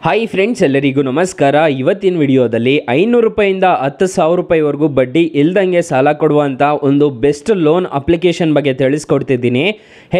Hi friends, ಎಲ್ಲರಿಗೂ ನಮಸ್ಕಾರ. ಇವತ್ತಿನ ವಿಡಿಯೋದಲ್ಲಿ 500 ರೂಪಾಯಿಂದ 10,000 ರೂಪಾಯಿವರೆಗೂ ಬಡ್ಡಿ ಇಲ್ದಂಗೆ ಸಾಲ ಕೊಡುವಂಥ ಒಂದು ಬೆಸ್ಟ್ ಲೋನ್ ಅಪ್ಲಿಕೇಶನ್ ಬಗ್ಗೆ ತಿಳಿಸ್ಕೊಡ್ತಿದ್ದೀನಿ.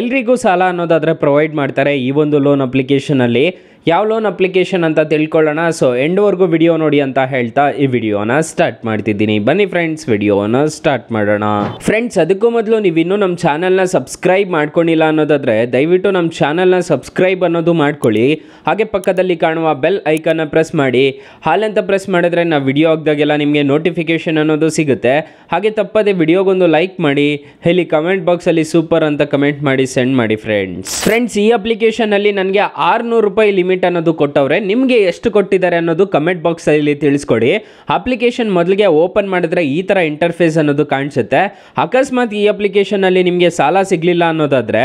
ಎಲ್ರಿಗೂ ಸಾಲ ಅನ್ನೋದಾದರೆ ಪ್ರೊವೈಡ್ ಮಾಡ್ತಾರೆ ಈ ಒಂದು ಲೋನ್ ಅಪ್ಲಿಕೇಶನಲ್ಲಿ. ಯಾವ ಲೋನ್ ಅಪ್ಲಿಕೇಶನ್ ಅಂತ ತಿಳ್ಕೊಳ್ಳೋಣ. ಸೊ ಎಂಡ್ವರೆಗೂ ವಿಡಿಯೋ ನೋಡಿ ಅಂತ ಹೇಳ್ತಾ ಈ ವಿಡಿಯೋನ ಸ್ಟಾರ್ಟ್ ಮಾಡ್ತಿದ್ದೀನಿ. ಬನ್ನಿ ಫ್ರೆಂಡ್ಸ್, ವಿಡಿಯೋನ ಸ್ಟಾರ್ಟ್ ಮಾಡೋಣ. ಫ್ರೆಂಡ್ಸ್, ಅದಕ್ಕೂ ಮೊದಲು ನೀವು ಇನ್ನೂ ನಮ್ಮ ಚಾನಲ್ನ ಸಬ್ಸ್ಕ್ರೈಬ್ ಮಾಡ್ಕೊಂಡಿಲ್ಲ ಅನ್ನೋದಾದರೆ ದಯವಿಟ್ಟು ನಮ್ಮ ಚಾನಲ್ನ ಸಬ್ಸ್ಕ್ರೈಬ್ ಅನ್ನೋದು ಮಾಡ್ಕೊಳ್ಳಿ. ಹಾಗೆ ಪಕ್ಕದಲ್ಲಿ ಕಾಣುವ ಬೆಲ್ ಐಕನ್ನ ಪ್ರೆಸ್ ಮಾಡಿ. ಹಾಲಂತ ಪ್ರೆಸ್ ಮಾಡಿದ್ರೆ ನಾವು ವಿಡಿಯೋ ಹಾಕಿದಾಗೆಲ್ಲ ನಿಮಗೆ ನೋಟಿಫಿಕೇಶನ್ ಅನ್ನೋದು ಸಿಗುತ್ತೆ. ಹಾಗೆ ತಪ್ಪದೆ ವಿಡಿಯೋಗೊಂದು ಲೈಕ್ ಮಾಡಿ. ಇಲ್ಲಿ ಕಮೆಂಟ್ ಬಾಕ್ಸಲ್ಲಿ ಸೂಪರ್ ಅಂತ ಕಮೆಂಟ್ ಮಾಡಿ ಸೆಂಡ್ ಮಾಡಿ ಫ್ರೆಂಡ್ಸ್. ಈ ಅಪ್ಲಿಕೇಶನಲ್ಲಿ ನನಗೆ 600 ರೂಪಾಯಿ ಲಿಮಿಟ್ ಅನ್ನೋದು ಕೊಟ್ಟವ್ರೆ. ನಿಮಗೆ ಎಷ್ಟು ಕೊಟ್ಟಿದ್ದಾರೆ ಅನ್ನೋದು ಕಮೆಂಟ್ ಬಾಕ್ಸಲ್ಲಿ ತಿಳಿಸ್ಕೊಡಿ. ಅಪ್ಲಿಕೇಶನ್ ಮೊದಲಿಗೆ ಓಪನ್ ಮಾಡಿದ್ರೆ ಈ ಥರ ಇಂಟರ್ಫೇಸ್ ಅನ್ನೋದು ಕಾಣಿಸುತ್ತೆ. ಅಕಸ್ಮಾತ್ ಈ ಅಪ್ಲಿಕೇಶನಲ್ಲಿ ನಿಮಗೆ ಸಾಲ ಸಿಗಲಿಲ್ಲ ಅನ್ನೋದಾದರೆ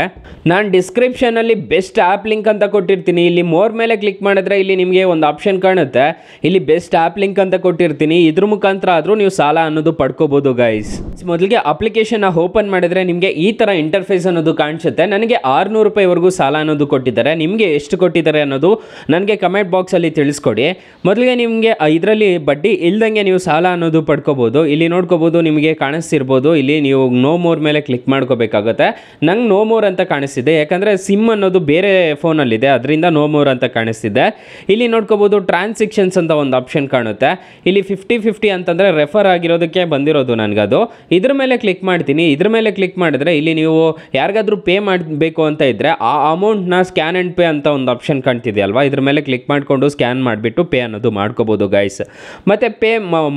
ನಾನು ಡಿಸ್ಕ್ರಿಪ್ಷನಲ್ಲಿ ಬೆಸ್ಟ್ ಆ್ಯಪ್ ಲಿಂಕ್ ಅಂತ ಕೊಟ್ಟಿರ್ತೀನಿ. ಇಲ್ಲಿ ಮೋರ್ ಮೇಲೆ ಕ್ಲಿಕ್ ಮಾಡಿದ್ರೆ ಇಲ್ಲಿ ನಿಮಗೆ ಒಂದು ಆಪ್ಷನ್ ಕಾಣುತ್ತೆ. ಇಲ್ಲಿ ಬೆಸ್ಟ್ ಆ್ಯಪ್ ಲಿಂಕ್ ಅಂತ ಕೊಟ್ಟಿರ್ತೀನಿ. ಇದ್ರ ಮುಖಾಂತರ ಆದರೂ ನೀವು ಸಾಲ ಅನ್ನೋದು ಪಡ್ಕೋಬೋದು ಗೈಸ್. ಮೊದಲಿಗೆ ಅಪ್ಲಿಕೇಶನ್ ಓಪನ್ ಮಾಡಿದ್ರೆ ನಿಮಗೆ ಈ ಥರ ಇಂಟರ್ಫೇಸ್ ಅನ್ನೋದು ಕಾಣಿಸುತ್ತೆ. ನನಗೆ 600 ರೂಪಾಯಿವರೆಗೂ ಸಾಲ ಅನ್ನೋದು ಕೊಟ್ಟಿದ್ದಾರೆ. ನಿಮಗೆ ಎಷ್ಟು ಕೊಟ್ಟಿದ್ದಾರೆ ಅನ್ನೋದು ನನಗೆ ಕಮೆಂಟ್ ಬಾಕ್ಸಲ್ಲಿ ತಿಳಿಸ್ಕೊಡಿ. ಮೊದಲಿಗೆ ನಿಮಗೆ ಇದರಲ್ಲಿ ಬಡ್ಡಿ ಇಲ್ದಂಗೆ ನೀವು ಸಾಲ ಅನ್ನೋದು ಪಡ್ಕೋಬೋದು. ಇಲ್ಲಿ ನೋಡ್ಕೋಬೋದು, ನಿಮಗೆ ಕಾಣಿಸ್ತಿರ್ಬೋದು. ಇಲ್ಲಿ ನೀವು ನೋ ಮೋರ್ ಮೇಲೆ ಕ್ಲಿಕ್ ಮಾಡ್ಕೋಬೇಕಾಗುತ್ತೆ. ನಂಗೆ ನೋ ಮೋರ್ ಅಂತ ಕಾಣಿಸ್ತಿದೆ, ಯಾಕಂದರೆ ಸಿಮ್ ಅನ್ನೋದು ಬೇರೆ ಫೋನಲ್ಲಿದೆ, ಅದರಿಂದ ನೋ ಮೋರ್ ಅಂತ ಕಾಣಿಸ್ತಿದೆ. ಇಲ್ಲಿ ನೋಡ್ಕೋಬೋದು ಟ್ರಾನ್ಸಾಕ್ಷನ್ಸ್ ಅಂತ ಒಂದು ಆಪ್ಷನ್ ಕಾಣುತ್ತೆ. ಇಲ್ಲಿ 50-50 ಅಂತಂದರೆ ರೆಫರ್ ಆಗಿರೋದಕ್ಕೆ ಬಂದಿರೋದು ನನಗದು. ಇದ್ರ ಮೇಲೆ ಕ್ಲಿಕ್ ಮಾಡ್ತೀನಿ. ಇದ್ರ ಮೇಲೆ ಕ್ಲಿಕ್ ಮಾಡಿದ್ರೆ ಇಲ್ಲಿ ನೀವು ಯಾರಿಗಾದ್ರೂ ಪೇ ಮಾಡಬೇಕು ಅಂತ ಇದ್ದರೆ ಆ ಅಮೌಂಟ್ನ ಸ್ಕ್ಯಾನ್ ಆ್ಯಂಡ್ ಪೇ ಅಂತ ಒಂದು ಆಪ್ಷನ್ ಕಾಣ್ತಿದೆ ಅಲ್ವಾ, ಇದ್ರ ಮೇಲೆ ಕ್ಲಿಕ್ ಮಾಡಿಕೊಂಡು ಸ್ಕ್ಯಾನ್ ಮಾಡಿಬಿಟ್ಟು ಪೇ ಅನ್ನೋದು ಮಾಡ್ಕೋಬೋದು ಗೈಸ್. ಮತ್ತು ಪೇ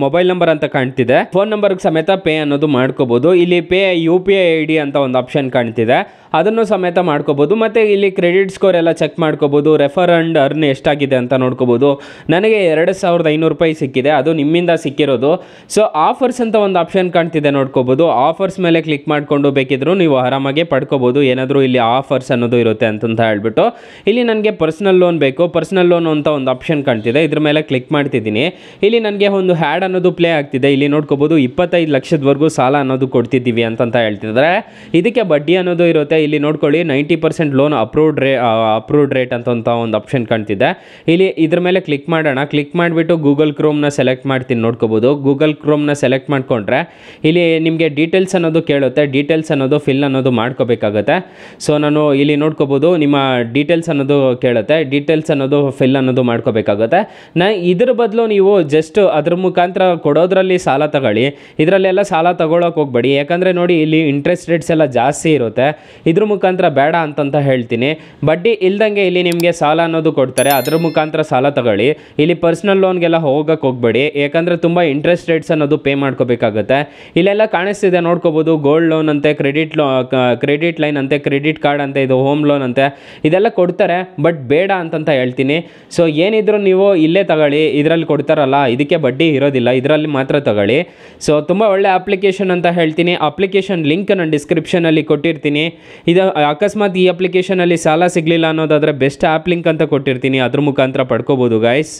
ಮೊಬೈಲ್ ನಂಬರ್ ಅಂತ ಕಾಣ್ತಿದೆ, ಫೋನ್ ನಂಬರ್ಗೆ ಸಮೇತ ಪೇ ಅನ್ನೋದು ಮಾಡ್ಕೋಬೋದು. ಇಲ್ಲಿ ಪೇ UPI ID ಅಂತ ಒಂದು ಆಪ್ಷನ್ ಕಾಣ್ತಿದೆ, ಅದನ್ನು ಸಮೇತ ಮಾಡ್ಕೋಬೋದು. ಮತ್ತು ಇಲ್ಲಿ ಕ್ರೆಡಿಟ್ ಸ್ಕೋರ್ ಎಲ್ಲ ಚೆಕ್ ಮಾಡ್ಕೋಬೋದು. ರೆಫರ್ ಆ್ಯಂಡ್ ಅರ್ನ್ ಎಷ್ಟಾಗಿದೆ ಅಂತ ನೋಡ್ಕೋಬೋದು. ನನಗೆ 2,500 ರೂಪಾಯಿ ಸಿಕ್ಕಿದೆ, ಅದು ನಿಮ್ಮಿಂದ ಸಿಕ್ಕಿರೋದು. ಸೊ ಆಫರ್ಸ್ ಅಂತ ಒಂದು ಆಪ್ಷನ್ ಕಾಣ್ತಿದೆ, ನೋಡ್ಕೋಬೋದು. ಆಫರ್ಸ್ ಮೇಲೆ ಕ್ಲಿಕ್ ಮಾಡಿಕೊಂಡು ಬೇಕಿದ್ರು ನೀವು ಆರಾಮಾಗಿ ಪಡ್ಕೋಬೋದು. ಏನಾದರೂ ಇಲ್ಲಿ ಆಫರ್ಸ್ ಅನ್ನೋದು ಇರುತ್ತೆ ಅಂತ ಹೇಳ್ಬಿಟ್ಟು ಇಲ್ಲಿ ನನಗೆ ಪರ್ಸ್ನಲ್ ಲೋನ್ ಬೇಕು. ಪರ್ಸ್ನಲ್ ಲೋನ್ ಅಂತ ಒಂದು ಆಪ್ಷನ್ ಕಾಣ್ತಿದೆ, ಇದ್ರ ಮೇಲೆ ಕ್ಲಿಕ್ ಮಾಡ್ತಿದ್ದೀನಿ. ಇಲ್ಲಿ ನನಗೆ ಒಂದು ಹ್ಯಾಡ್ ಅನ್ನೋದು ಪ್ಲೇ ಆಗ್ತಿದೆ. ಇಲ್ಲಿ ನೋಡ್ಕೋಬೋದು 25 ಲಕ್ಷದವರೆಗೂ ಸಾಲ ಅನ್ನೋದು ಕೊಡ್ತಿದ್ದೀವಿ ಅಂತ ಹೇಳ್ತಿದ್ದಾರೆ. ಇದಕ್ಕೆ ಬಡ್ಡಿ ಅನ್ನೋದು ಇರುತ್ತೆ. ಇಲ್ಲಿ ನೋಡ್ಕೊಳ್ಳಿ 90% ಲೋನ್ ಅಪ್ರೂವ್ಡ್ ರೇಟ್ ಅಂತ ಒಂದು ಆಪ್ಷನ್ ಕಾಣ್ತಿದೆ. ಇಲ್ಲಿ ಇದ್ರ ಮೇಲೆ ಕ್ಲಿಕ್ ಮಾಡೋಣ. ಕ್ಲಿಕ್ ಮಾಡಿಬಿಟ್ಟು ಗೂಗಲ್ ಕ್ರೋಮ್ನ ಸೆಲೆಕ್ಟ್ ಮಾಡ್ತೀನಿ. ನೋಡ್ಕೋಬೋದು ಗೂಗಲ್ ಕ್ರೋಮ್ನ ಸೆಲೆಕ್ಟ್ ಮಾಡ್ಕೊಂಡ್ರೆ ಇಲ್ಲಿ ನಿಮಗೆ ಡೀಟೇಲ್ಸ್ ಅನ್ನೋದು ಕೇಳುತ್ತೆ. ಡೀಟೇಲ್ಸ್ ಅನ್ನೋದು ಫಿಲ್ ಅನ್ನೋದು ಮಾಡ್ಕೋಬೇಕಾಗುತ್ತೆ. ಸೊ ನಾನು ಇಲ್ಲಿ ನೋಡ್ಕೋಬೋದು ನಿಮ್ಮ ಡೀಟೇಲ್ಸ್ ಅನ್ನೋದು ಕೇಳುತ್ತೆ. ಡೀಟೇಲ್ಸ್ ಅನ್ನೋದು ಫಿಲ್ ಅನ್ನೋದು ಮಾಡ್ಕೋಬೇಕಾಗುತ್ತೆ. ಇದ್ರ ಬದಲು ನೀವು ಜಸ್ಟ್ ಅದ್ರ ಮುಖಾಂತರ ಕೊಡೋದ್ರಲ್ಲಿ ಸಾಲ ತಗೊಳ್ಳಿ. ಇದರಲ್ಲೆಲ್ಲ ಸಾಲ ತಗೊಳ್ಳೋಕೆ ಹೋಗ್ಬೇಡಿ, ಯಾಕಂದರೆ ನೋಡಿ ಇಲ್ಲಿ ಇಂಟ್ರೆಸ್ಟ್ ರೇಟ್ಸ್ ಎಲ್ಲ ಜಾಸ್ತಿ ಇರುತ್ತೆ. ಇದ್ರ ಮುಖಾಂತರ ಬೇಡ ಅಂತ ಹೇಳ್ತೀನಿ. ಬಡ್ಡಿ ಇಲ್ದಂಗೆ ಇಲ್ಲಿ ನಿಮಗೆ ಸಾಲ ಅನ್ನೋದು ಕೊಡ್ತಾರೆ, ಅದ್ರ ಮುಖಾಂತರ ಸಾಲ ತಗೊಳ್ಳಿ. ಇಲ್ಲಿ ಪರ್ಸ್ನಲ್ ಲೋನ್ಗೆಲ್ಲ ಹೋಗಕ್ಕೆ ಹೋಗ್ಬೇಡಿ, ಯಾಕಂದರೆ ತುಂಬ ಇಂಟ್ರೆಸ್ಟ್ ರೇಟ್ಸ್ ಅನ್ನೋದು ಪೇ ಮಾಡ್ಕೋಬೇಕಾಗುತ್ತೆ. ಇಲ್ಲೆಲ್ಲ ಕಾಣಿಸ್ತಿದೆ ನೋಡ್ಕೋಬೋದು, ಗೋಲ್ಡ್ ಲೋನ್ ಅಂತೆ, ಕ್ರೆಡಿಟ್ ಲೈನ್ ಅಂತೆ, ಕ್ರೆಡಿಟ್ ಕಾರ್ಡ್ ಅಂತೆ, ಇದು ಹೋಮ್ ಲೋನ್ ಅಂತೆ, ಇದೆಲ್ಲ ಕೊಡ್ತಾರೆ. ಬಟ್ ಬೇಡ ಅಂತ ಹೇಳ್ತೀನಿ. ಸೊ ಏನಿದ್ರು ನೀವು ಇಲ್ಲೇ ತಗೊಳ್ಳಿ, ಇದರಲ್ಲಿ ಕೊಡ್ತಾರಲ್ಲ ಇದಕ್ಕೆ ಬಡ್ಡಿ ಇರೋದಿಲ್ಲ, ಇದರಲ್ಲಿ ಮಾತ್ರ ತಗೊಳ್ಳಿ. ಸೊ ತುಂಬ ಒಳ್ಳೆ ಅಪ್ಲಿಕೇಶನ್ ಅಂತ ಹೇಳ್ತೀನಿ. ಅಪ್ಲಿಕೇಶನ್ ಲಿಂಕ್ ನಾನು ಡಿಸ್ಕ್ರಿಪ್ಷನಲ್ಲಿ ಕೊಟ್ಟಿರ್ತೀನಿ. ಇದು ಅಕಸ್ಮಾತ್ ಈ ಅಪ್ಲಿಕೇಶನಲ್ಲಿ ಸಾಲ ಸಿಗಲಿಲ್ಲ ಅನ್ನೋದಾದರೆ ಬೆಸ್ಟ್ ಆ್ಯಪ್ ಲಿಂಕ್ ಅಂತ ಕೊಟ್ಟಿರ್ತೀನಿ, ಅದ್ರ ಮುಖಾಂತರ ಪಡ್ಕೋಬೋದು ಗೈಸ್.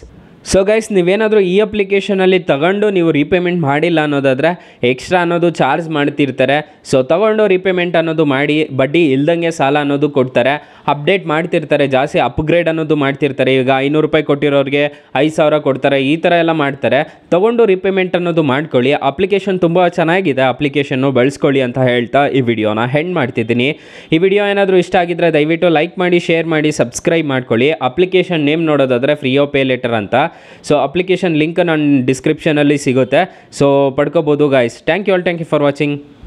ಸೊ ಗೈಸ್, ನೀವೇನಾದರೂ ಈ ಅಪ್ಲಿಕೇಶನಲ್ಲಿ ತಗೊಂಡು ನೀವು ರೀಪೇಮೆಂಟ್ ಮಾಡಿಲ್ಲ ಅನ್ನೋದಾದರೆ ಎಕ್ಸ್ಟ್ರಾ ಅನ್ನೋದು ಚಾರ್ಜ್ ಮಾಡ್ತಿರ್ತಾರೆ. ಸೊ ತಗೊಂಡು ರೀಪೇಮೆಂಟ್ ಅನ್ನೋದು ಮಾಡಿ ಬಡ್ಡಿ ಇಲ್ದಂಗೆ ಸಾಲ ಅನ್ನೋದು ಕೊಡ್ತಾರೆ. ಅಪ್ಡೇಟ್ ಮಾಡ್ತಿರ್ತಾರೆ, ಜಾಸ್ತಿ ಅಪ್ಗ್ರೇಡ್ ಅನ್ನೋದು ಮಾಡ್ತಿರ್ತಾರೆ. ಈಗ 500 ರೂಪಾಯಿ ಕೊಟ್ಟಿರೋರಿಗೆ 5,000 ಕೊಡ್ತಾರೆ, ಈ ಥರ ಎಲ್ಲ ಮಾಡ್ತಾರೆ. ತಗೊಂಡು ರೀಪೇಮೆಂಟ್ ಅನ್ನೋದು ಮಾಡ್ಕೊಳ್ಳಿ. ಅಪ್ಲಿಕೇಶನ್ ತುಂಬ ಚೆನ್ನಾಗಿದೆ, ಅಪ್ಲಿಕೇಶನ್ನು ಬಳಸ್ಕೊಳ್ಳಿ ಅಂತ ಹೇಳ್ತಾ ಈ ವಿಡಿಯೋನ ಹೆಂಡ್ ಮಾಡ್ತಿದ್ದೀನಿ. ಈ ವಿಡಿಯೋ ಏನಾದರೂ ಇಷ್ಟ ಆಗಿದ್ದರೆ ದಯವಿಟ್ಟು ಲೈಕ್ ಮಾಡಿ, ಶೇರ್ ಮಾಡಿ, ಸಬ್ಸ್ಕ್ರೈಬ್ ಮಾಡ್ಕೊಳ್ಳಿ. ಅಪ್ಲಿಕೇಶನ್ ನೇಮ್ ನೋಡೋದಾದರೆ ಫ್ರೀ ಆಫ್ ಪೇ ಲೆಟರ್ ಅಂತ. ಸೊ ಅಪ್ಲಿಕೇಶನ್ ಲಿಂಕ್ ನನ್ನ ಡಿಸ್ಕ್ರಿಪ್ಷನಲ್ಲಿ ಸಿಗುತ್ತೆ. ಸೊ ಪಡ್ಕೋಬೋದು guys. Thank you for watching.